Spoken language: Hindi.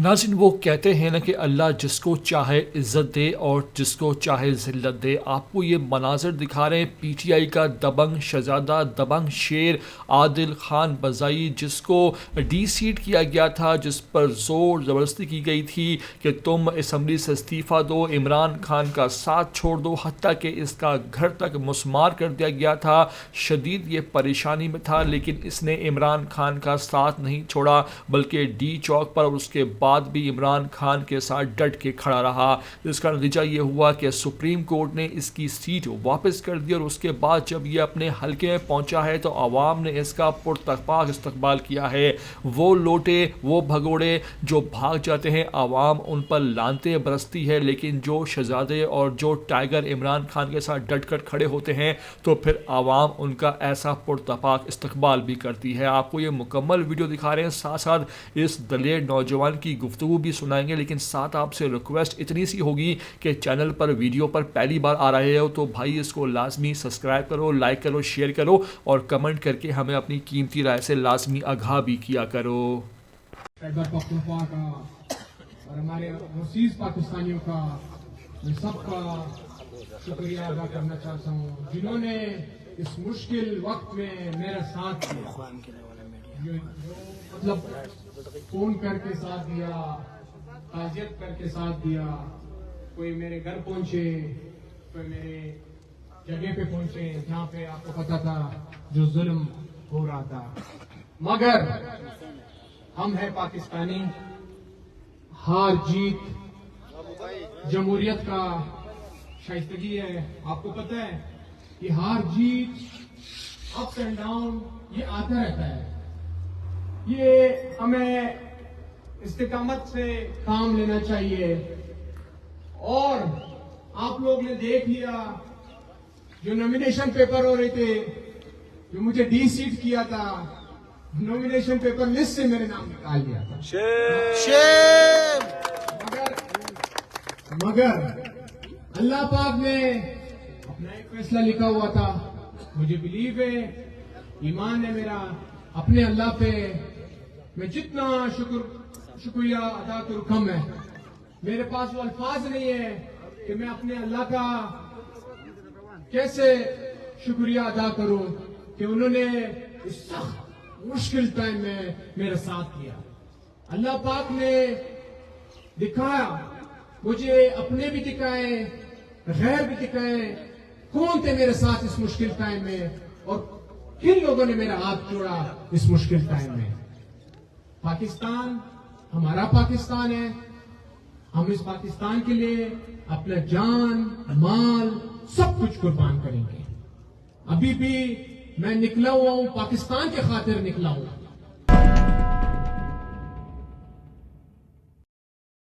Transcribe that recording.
नाज़रीन, वो कहते हैं ना कि अल्लाह जिसको चाहे इज़्ज़त दे और जिसको चाहे ज़िल्लत दे। आपको ये मनाज़र दिखा रहे हैं पीटीआई का दबंग शहज़ादा, दबंग शेर आदिल खान बज़ाई, जिसको डी-सीट किया गया था, जिस पर ज़ोर ज़बरदस्ती की गई थी कि तुम असम्बली से इस्तीफ़ा दो, इमरान खान का साथ छोड़ दो, हत्ता कि इसका घर तक मुस्मार कर दिया गया था। शदीद ये परेशानी में था, लेकिन इसने इमरान खान का साथ नहीं छोड़ा, बल्कि डी चौक पर और उसके बाद भी इमरान खान के साथ डट के खड़ा रहा। इसका नतीजा ये हुआ कि सुप्रीम कोर्ट ने इसकी सीट वापस कर दी और उसके बाद जब ये अपने हल्के में पहुंचा है तो आवाम ने इसका पुरतपाक इस्तकबाल किया है। वो लोटे, वो भगोड़े जो भाग जाते हैं, आवाम उन पर लानते बरसती है, लेकिन जो शहजादे और जो टाइगर इमरान खान के साथ डट कर खड़े होते हैं तो फिर आवाम उनका ऐसा पुरतपाक इस्तकबाल भी करती है। आपको ये मुकम्मल वीडियो दिखा रहे हैं, साथ साथ इस दलेर नौजवान की गुफ्तगू भी सुनाएंगे, लेकिन साथ आपसे रिक्वेस्ट इतनी सी होगी कि चैनल पर वीडियो पर पहली बार आ रहे हो तो भाई इसको लाजमी सब्सक्राइब करो, लाइक करो, शेयर करो और कमेंट करके हमें अपनी कीमती राय से लाजमी आगाह भी किया करो। खैबर पख्तूनख्वा का और हमारे ओवरसीज पाकिस्तानियों का, मैं सबका शुक्रिया अदा करना चाहता हूँ जिन्होंने इस मुश्किल वक्त में मेरा साथ दिया। मतलब फोन करके साथ दिया, ताजियत करके साथ दिया, कोई मेरे घर पहुंचे, कोई मेरे जगह पे पहुंचे जहाँ पे आपको पता था जो जुल्म हो रहा था। मगर हम हैं पाकिस्तानी, हार जीत जमहूरियत का शाइस्तगी है। आपको पता है कि हार जीत, अप्स एंड डाउन ये आता रहता है। ये हमें इस्तिकामत से काम लेना चाहिए। और आप लोग ने देख लिया जो नॉमिनेशन पेपर हो रहे थे, जो मुझे डी-सीट किया था, नॉमिनेशन पेपर लिस्ट से मेरे नाम निकाल दिया था। मगर अल्लाह पाक ने अपना एक फैसला लिखा हुआ था। मुझे बिलीव है, ईमान है मेरा अपने अल्लाह पे। मैं जितना शुक्रिया अदा करूं कम है। मेरे पास वो अल्फाज नहीं है कि मैं अपने अल्लाह का कैसे शुक्रिया अदा करूं कि उन्होंने इस सख्त मुश्किल टाइम में मेरा साथ दिया। अल्लाह पाक ने दिखाया, मुझे अपने भी दिखाए, गैर भी दिखाए, कौन थे मेरे साथ इस मुश्किल टाइम में और किन लोगों ने मेरा हाथ जोड़ा इस मुश्किल टाइम में। पाकिस्तान हमारा पाकिस्तान है। हम इस पाकिस्तान के लिए अपना जान, माल, सब कुछ कुर्बान करेंगे। अभी भी मैं निकला हुआ हूं, पाकिस्तान के खातिर निकला हूं।